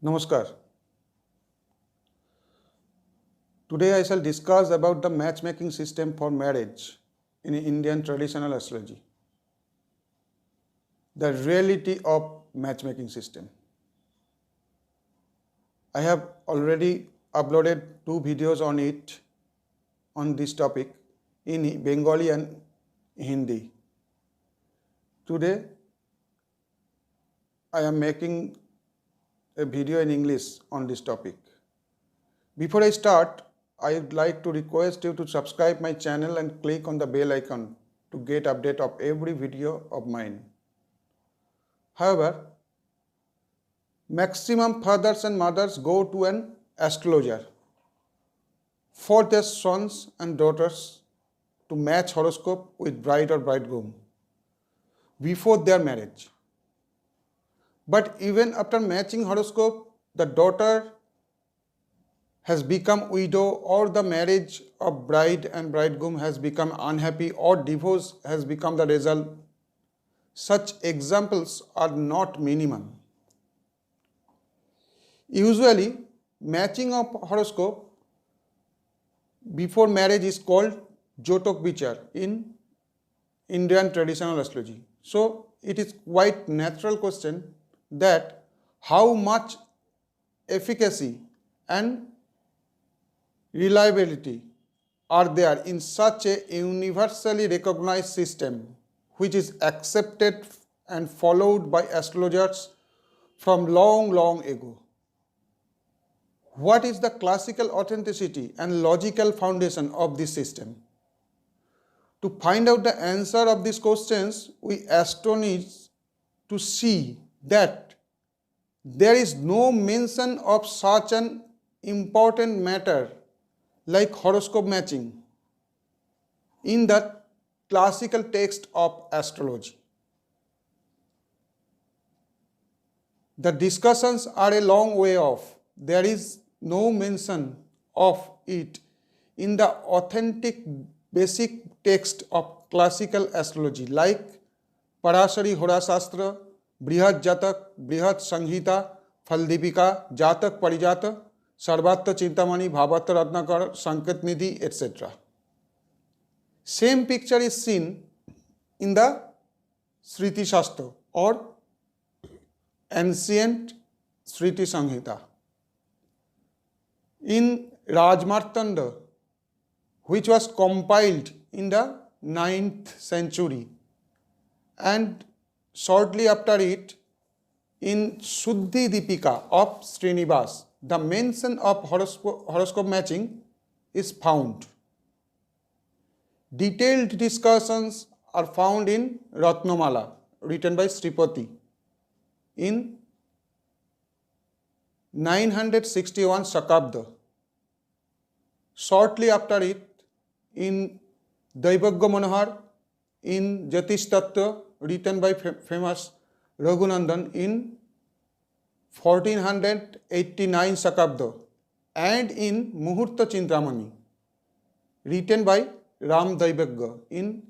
Namaskar. Today I shall discuss about the matchmaking system for marriage in Indian traditional astrology. The reality of matchmaking system. I have already uploaded two videos on this topic in Bengali and Hindi. Today I am making a video in English on this topic. Before I start, I would like to request you to subscribe my channel and click on the bell icon to get update of every video of mine. However, maximum fathers and mothers go to an astrologer for their sons and daughters to match horoscope with bride or bridegroom before their marriage. But even after matching horoscope, the daughter has become widow or the marriage of bride and bridegroom has become unhappy or divorce has become the result. Such examples are not minimum. Usually, matching of horoscope before marriage is called Jotok Bichar in Indian traditional astrology. So, it is quite natural question that how much efficacy and reliability are there in such a universally recognized system which is accepted and followed by astrologers from long ago. What is the classical authenticity and logical foundation of this system? To find out the answer of these questions, we astonish to see that there is no mention of such an important matter like horoscope matching in the classical text of astrology. The discussions are a long way off. There is no mention of it in the authentic basic text of classical astrology like Parashari Horashastra, Brihad Jatak, Brihad Sanghita, Faldipika, Jatak Parijata, Sarvatta Chintamani, Bhavatta Ratnakar, Sanket Nidhi, etc. Same picture is seen in the Sriti Shastra or ancient Sriti Sanghita. In Rajmartanda, which was compiled in the 9th century, and shortly after it in Shuddhi Dipika of Srinivas, the mention of horoscope matching is found. Detailed discussions are found in Ratnamala, written by Sripati in 961 Shakabda. Shortly after it, in Daivagya Manohar, in Jyotish Tattva, written by famous Raghunandan in 1489 Shakabda, and in Muhurta Chintamani, written by Ram Daivagya in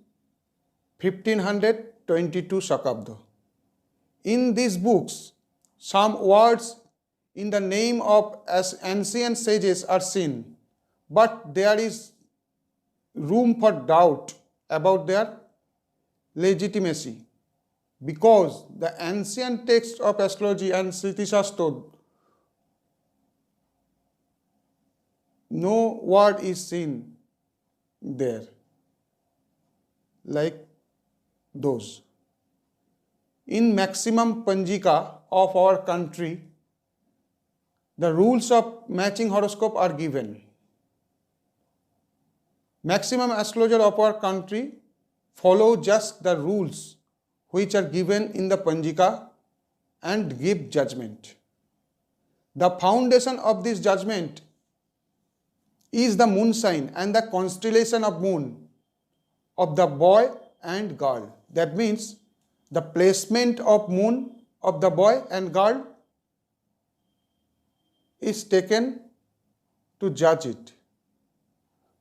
1522 Shakabda. In these books, some words in the name of ancient sages are seen, but there is room for doubt about their legitimacy because the ancient text of astrology and Sriti Shastra, no word is seen there like those. In maximum Panjika of our country, the rules of matching horoscope are given. Maximum astrologer of our country follow just the rules which are given in the Panjika and give judgment. The foundation of this judgment is the moon sign and the constellation of moon of the boy and girl. That means the placement of moon of the boy and girl is taken to judge it.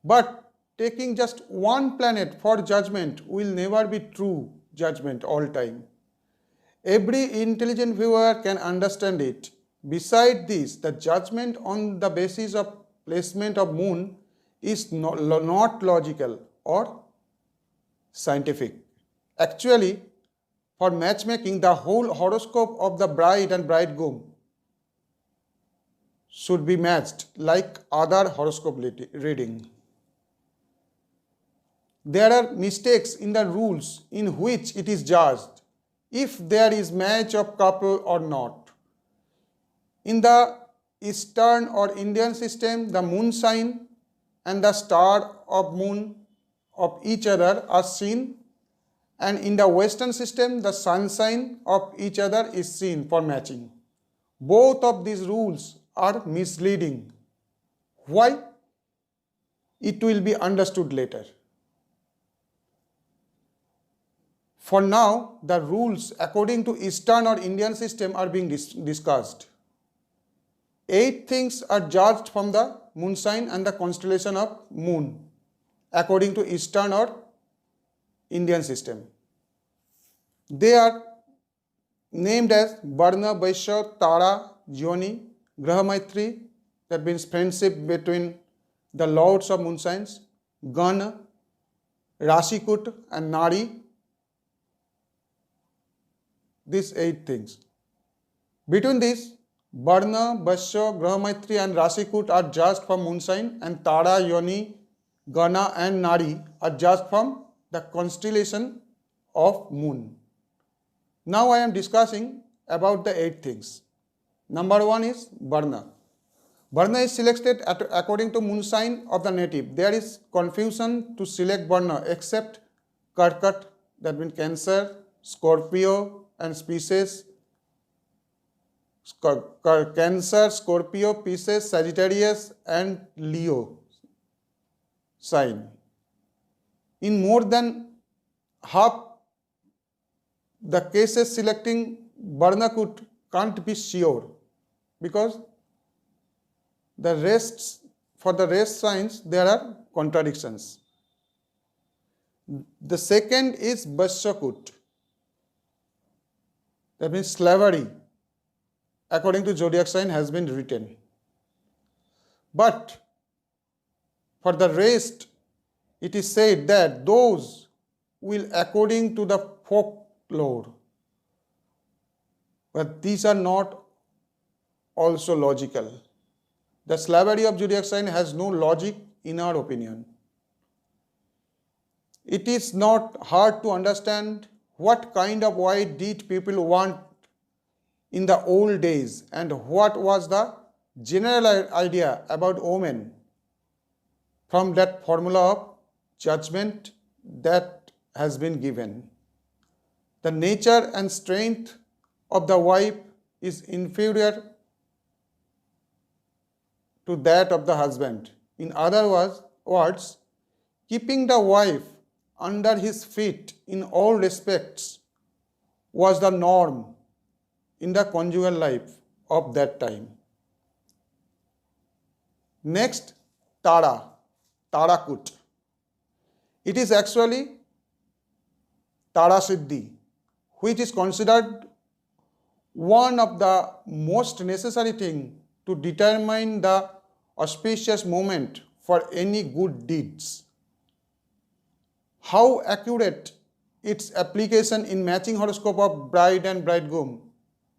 But taking just one planet for judgment will never be true judgment all time. Every intelligent viewer can understand it Beside this, the judgment on the basis of placement of moon is not logical or scientific. Actually, for matchmaking, the whole horoscope of the bride and bridegroom should be matched like other horoscope reading. There are mistakes in the rules in which it is judged if there is match of couple or not. In the Eastern or Indian system, the moon sign and the star of moon of each other are seen, and in the Western system, the sun sign of each other is seen for matching. Both of these rules are misleading. Why? It will be understood later. For now, the rules according to Eastern or Indian system are being discussed. 8 things are judged from the moon sign and the constellation of moon according to Eastern or Indian system. They are named as Varna, Vaishya, Tara, Yoni, Graha Maitri, that means friendship between the lords of moon signs, Gana, Rashikut and Nari. These 8 things. Between these, Varna, Vaishya, Graha Maitri and Rashikut are judged from moon sign, and Tara, Yoni, Gana and Nari are judged from the constellation of moon. Now I am discussing about the 8 things. Number 1 is Varna. Varna is selected according to moon sign of the native. There is confusion to select Varna except Karkat, that means Cancer, Scorpio and Pisces. Cancer, Scorpio, Pisces, Sagittarius and Leo sign. In more than half the cases, selecting Varna can't be sure, because for the rest signs there are contradictions. The second is Vaishyakut, that means slavery according to zodiac sign has been written. But for the rest, it is said that those will according to the folklore, but these are not also logical. The slavery of zodiac sign has no logic in our opinion. It is not hard to understand what kind of wife did people want in the old days and what was the general idea about women from that formula of judgment that has been given. The nature and strength of the wife is inferior to that of the husband. In other words, keeping the wife under his feet in all respects was the norm in the conjugal life of that time. Next, Tarakut. It is actually Tara Siddhi, which is considered one of the most necessary thing to determine the auspicious moment for any good deeds. How accurate its application in matching horoscope of bride and bridegroom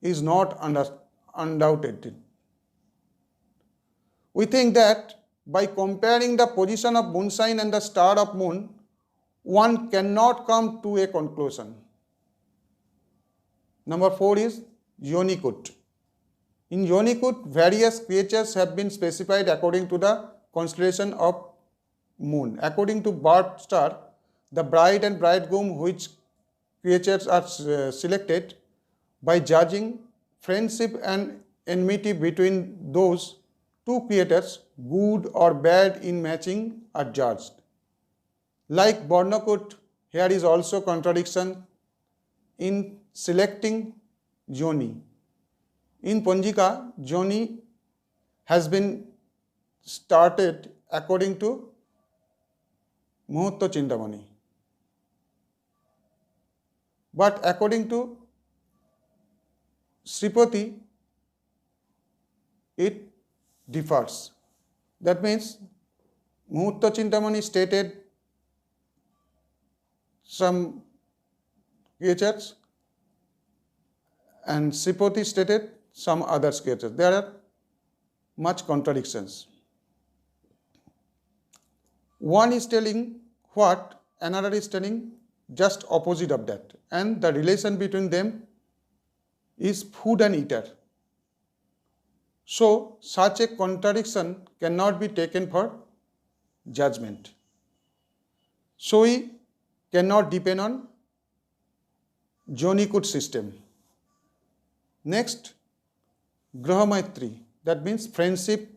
is not undoubted. We think that by comparing the position of moon sign and the star of moon, one cannot come to a conclusion. Number 4 is Yonikut. In Yonikut, various creatures have been specified according to the constellation of moon. According to birth star, the bride and bridegroom, which creatures are selected by judging friendship and enmity between those two creators, good or bad in matching, are judged. Like Varnakut, here is also contradiction in selecting Joni. In Panjika, Joni has been started according to Muhurta Chintamani. But according to Sripati, it differs. That means Muhurto Chintamani stated some creatures and Sripati stated some other creatures. There are much contradictions. One is telling what, another is telling just opposite of that, and the relation between them is food and eater. So such a contradiction cannot be taken for judgment. So we cannot depend on Jonikud system. Next, Graha Maitri, that means friendship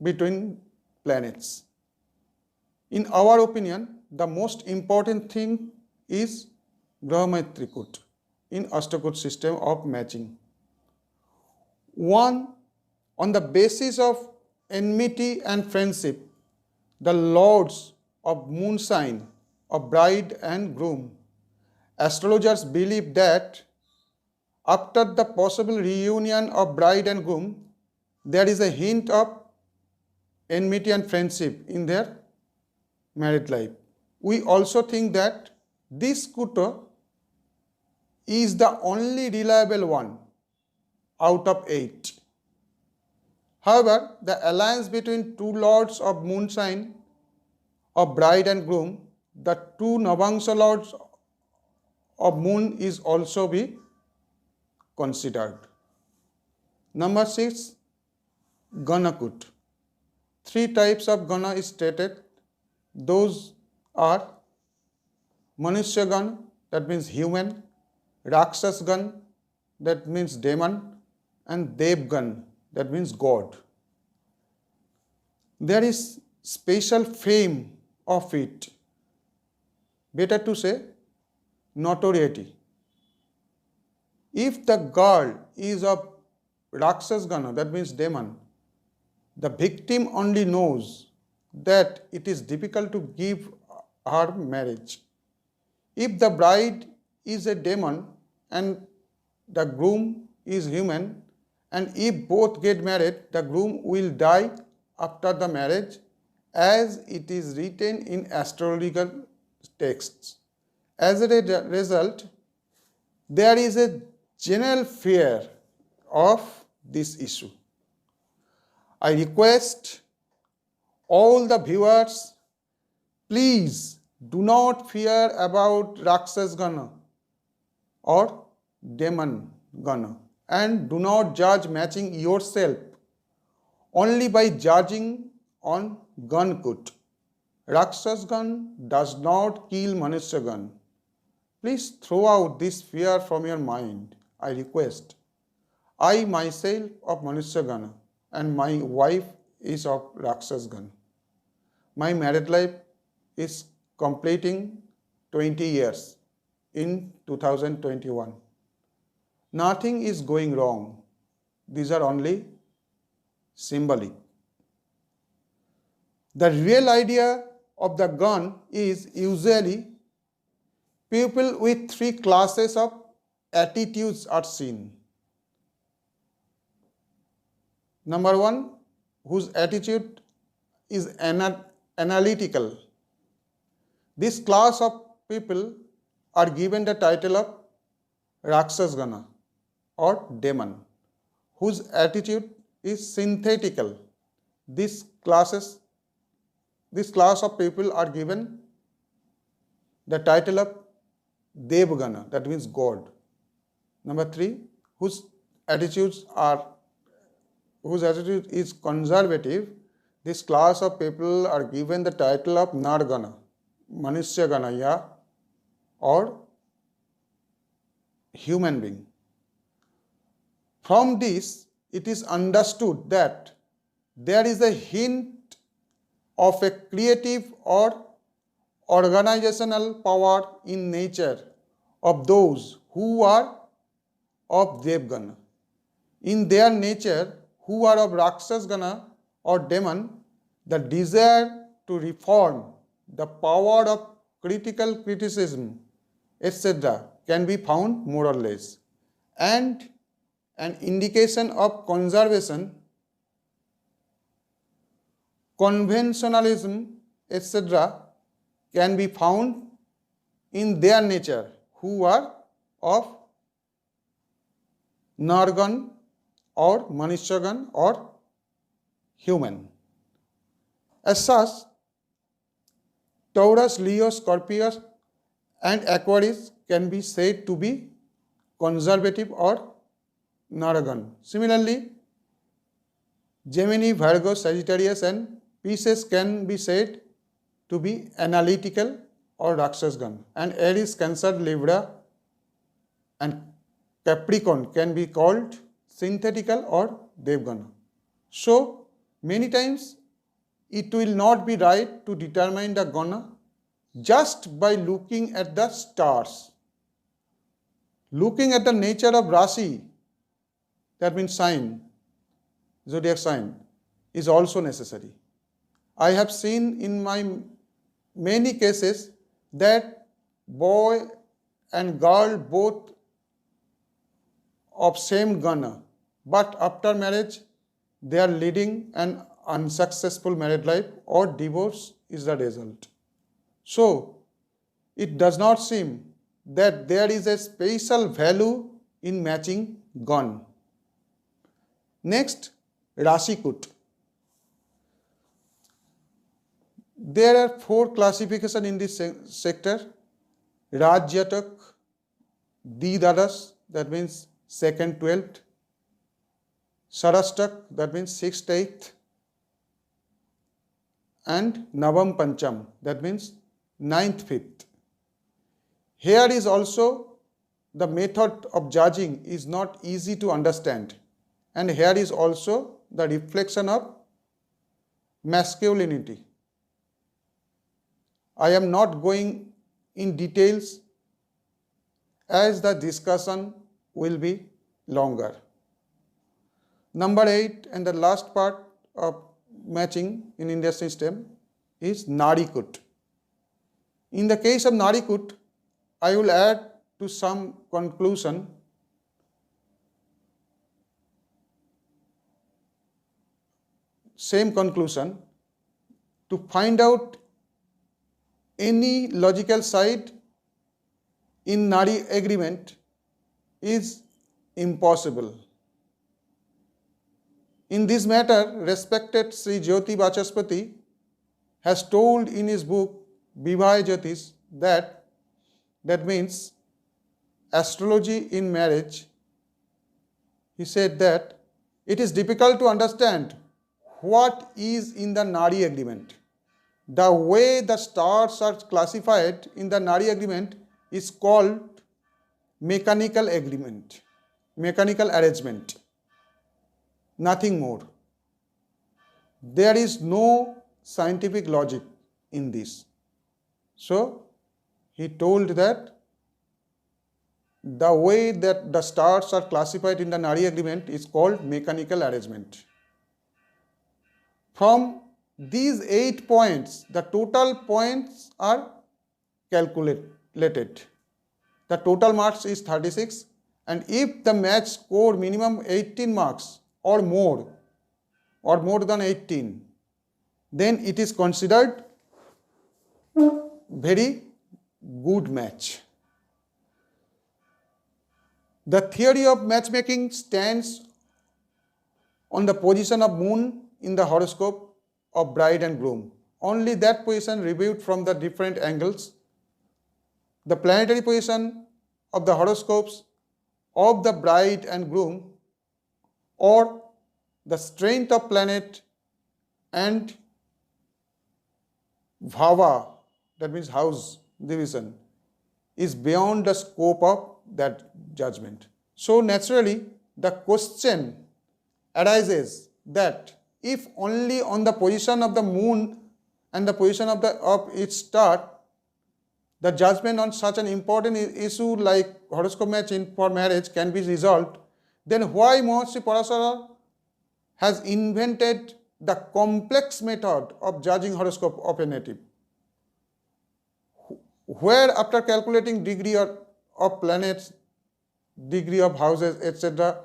between planets. In our opinion, the most important thing is Graha Maitri Kut in Ashtakut system of matching. One, on the basis of enmity and friendship, the lords of moon sign, of bride and groom, astrologers believe that after the possible reunion of bride and groom, there is a hint of enmity and friendship in their married life. We also think that this Kuta is the only reliable one out of 8. However, the alliance between two lords of moon sign, of bride and groom, the two Navangsha lords of moon is also be considered. Number 6, Ganakut. 3 types of Gana is stated. Those are Manushyagan, that means human, Rakshasgan, that means demon, and Devgan, that means God. There is special fame of it, better to say notoriety. If the girl is of Rakshasgana, that means demon, the victim only knows that it is difficult to give her marriage. If the bride is a demon and the groom is human, and if both get married, the groom will die after the marriage, as it is written in astrological texts. As a result, there is a general fear of this issue. I request all the viewers, please do not fear about Rakshas Gana or Demon Gana, and do not judge matching yourself only by judging on Gankut. Rakshas Gan does not kill Manushya Gan. Please throw out this fear from your mind, I request. I myself of Manushya Gana and my wife is of Rakshas Gan. My married life is completing 20 years in 2021. Nothing is going wrong. These are only symbolic. The real idea of the gun is usually people with 3 classes of attitudes are seen. Number 1, whose attitude is analytical. This class of people are given the title of Rakshas Gana or demon, whose attitude is synthetical. This class of people are given the title of Devgana, that means God. Number 3, whose attitude is conservative. This class of people are given the title of Nargana, Manushya Ganaya, or human being. From this, it is understood that there is a hint of a creative or organizational power in nature of those who are of Devgana. In their nature, who are of Rakshas Gana or demon, the desire to reform, the power of critical criticism, etc. can be found more or less, and an indication of conservation conventionalism, etc., can be found in their nature, who are of Nargan or Manushyagan or human. As such, Taurus, Leo, Scorpio, and Aquarius can be said to be conservative or Naragan. Similarly, Gemini, Virgo, Sagittarius, and Pisces can be said to be analytical or Rakshasgan, and Aries, Cancer, Libra, and Capricorn can be called synthetical or Devgana. So, many times it will not be right to determine the Gana just by looking at the stars. Looking at the nature of Rasi, that means sign, zodiac sign, is also necessary. I have seen in my many cases that boy and girl both of same Gana, but after marriage they are leading an unsuccessful married life or divorce is the result. So, it does not seem that there is a special value in matching Gan. Next, Rashikut. There are 4 classifications in this sector. Rajyatak, Didaras, that means 2nd, 12th. Sarastak, that means 6th, 8th. And Navam Pancham, that means 9th, 5th. Here is also the method of judging is not easy to understand, and here is also the reflection of masculinity. I am not going in details as the discussion will be longer. Number 8 and the last part of matching in India system is Narikut. In the case of Narikut, I will add to some conclusion. Same conclusion. To find out any logical side in Nari agreement is impossible. In this matter, respected Sri Jyoti Vachaspati has told in his book Vivah Jyotish that means astrology in marriage. He said that it is difficult to understand what is in the Nari agreement. The way the stars are classified in the Nari agreement is called mechanical agreement, mechanical arrangement, nothing more. There is no scientific logic in this. So, he told that the way that the stars are classified in the Nari agreement is called mechanical arrangement. From these 8 points, the total points are calculated. The total marks is 36, and if the match scored minimum 18 marks or more than 18, then it is considered very good match. The theory of matchmaking stands on the position of moon in the horoscope of bride and groom. Only that position reviewed from the different angles. The planetary position of the horoscopes of the bride and groom, or the strength of planet and bhava, that means house division, is beyond the scope of that judgment. So naturally, the question arises that if only on the position of the moon and the position of its star, the judgment on such an important issue like horoscope matching for marriage can be resolved, then why Maharishi Parashara has invented the complex method of judging horoscope of a native, where after calculating degree of planets, degree of houses, etc.,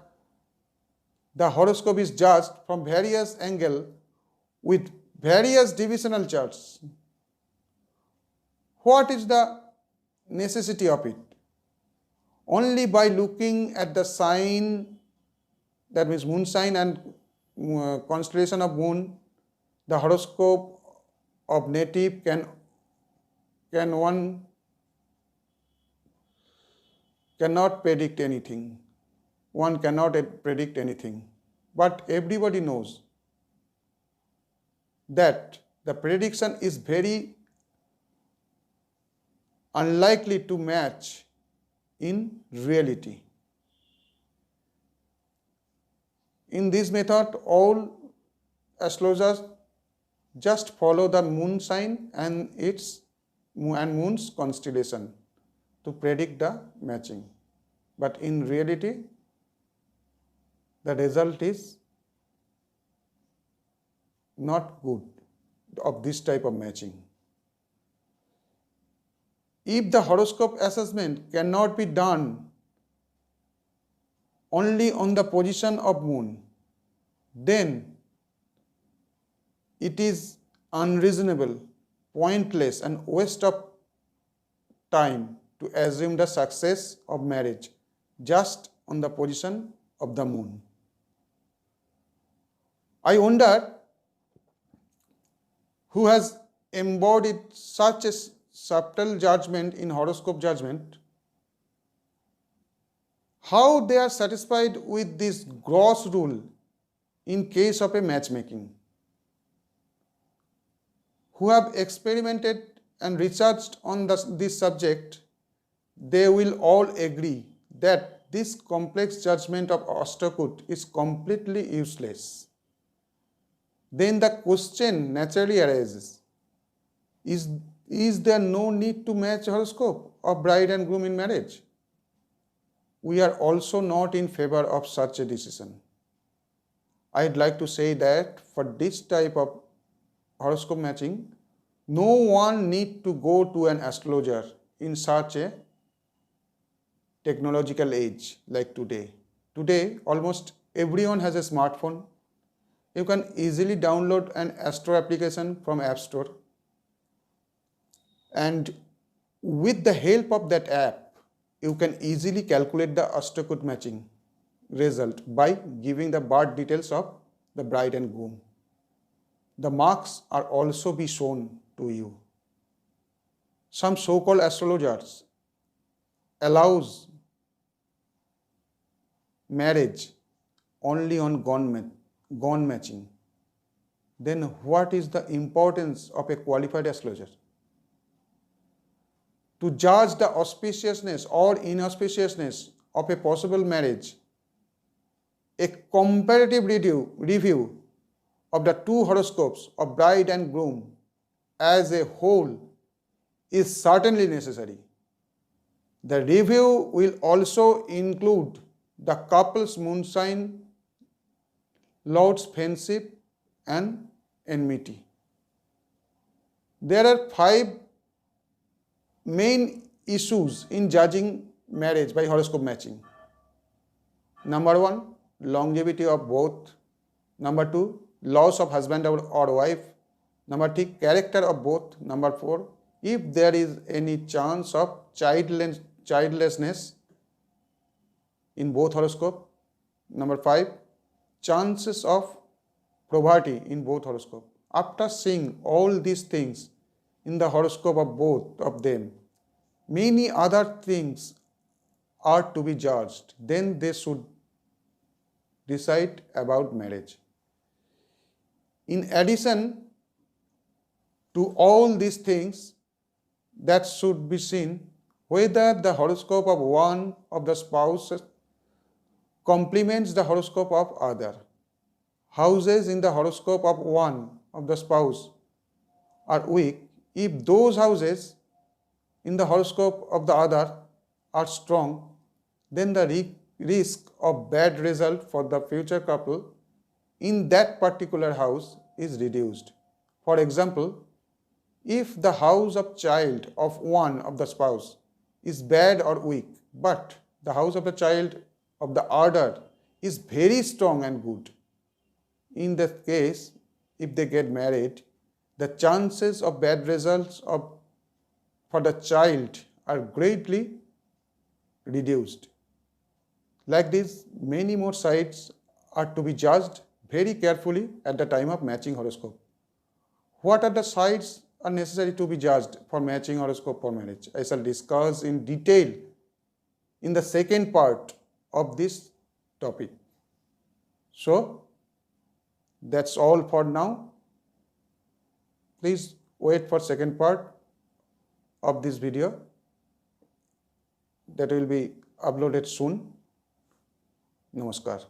the horoscope is judged from various angles with various divisional charts. What is the necessity of it? Only by looking at the sign, that means moon sign and constellation of moon, the horoscope of native can one cannot predict anything. One cannot predict anything. But everybody knows that the prediction is very unlikely to match in reality. In this method, all astrologers just follow the moon sign and moon's constellation to predict the matching. But in reality, the result is not good of this type of matching. If the horoscope assessment cannot be done only on the position of moon, then it is unreasonable, pointless and waste of time to assume the success of marriage just on the position of the moon. I wonder who has embodied such a subtle judgment in horoscope judgment, how they are satisfied with this gross rule in case of a matchmaking. Who have experimented and researched on this subject, they will all agree that this complex judgment of Ashtakut is completely useless. Then the question naturally arises, is there no need to match horoscope of bride and groom in marriage? We are also not in favor of such a decision. I'd like to say that for this type of horoscope matching, no one need to go to an astrologer in such a technological age like today. Today, almost everyone has a smartphone. You can easily download an Astro application from App Store. And with the help of that app, you can easily calculate the Ashtakut matching result by giving the birth details of the bride and groom. The marks are also be shown to you. Some so-called astrologers allows marriage only on gone matching. Then what is the importance of a qualified astrologer? To judge the auspiciousness or inauspiciousness of a possible marriage, a comparative review of the two horoscopes of bride and groom as a whole is certainly necessary. The review will also include the couple's moon sign, Lord's friendship and enmity. There are 5 main issues in judging marriage by horoscope matching. Number 1, longevity of both. Number 2, loss of husband or wife. Number 3, character of both. Number 4, if there is any chance of childlessness in both horoscope. Number 5, chances of poverty in both horoscope. After seeing all these things in the horoscope of both of them, many other things are to be judged. Then they should decide about marriage. In addition to all these things that should be seen, whether the horoscope of one of the spouses complements the horoscope of other. Houses in the horoscope of one of the spouse are weak. If those houses in the horoscope of the other are strong, then the risk of bad result for the future couple in that particular house is reduced. For example, if the house of child of one of the spouse is bad or weak, but the house of the child of the other is very strong and good, in that case, if they get married, the chances of bad results for the child are greatly reduced. Like this, many more sites are to be judged very carefully at the time of matching horoscope. What are the sites are necessary to be judged for matching horoscope for marriage? I shall discuss in detail in the second part of this topic. So that's all for now. Please wait for second part of this video that will be uploaded soon. Namaskar.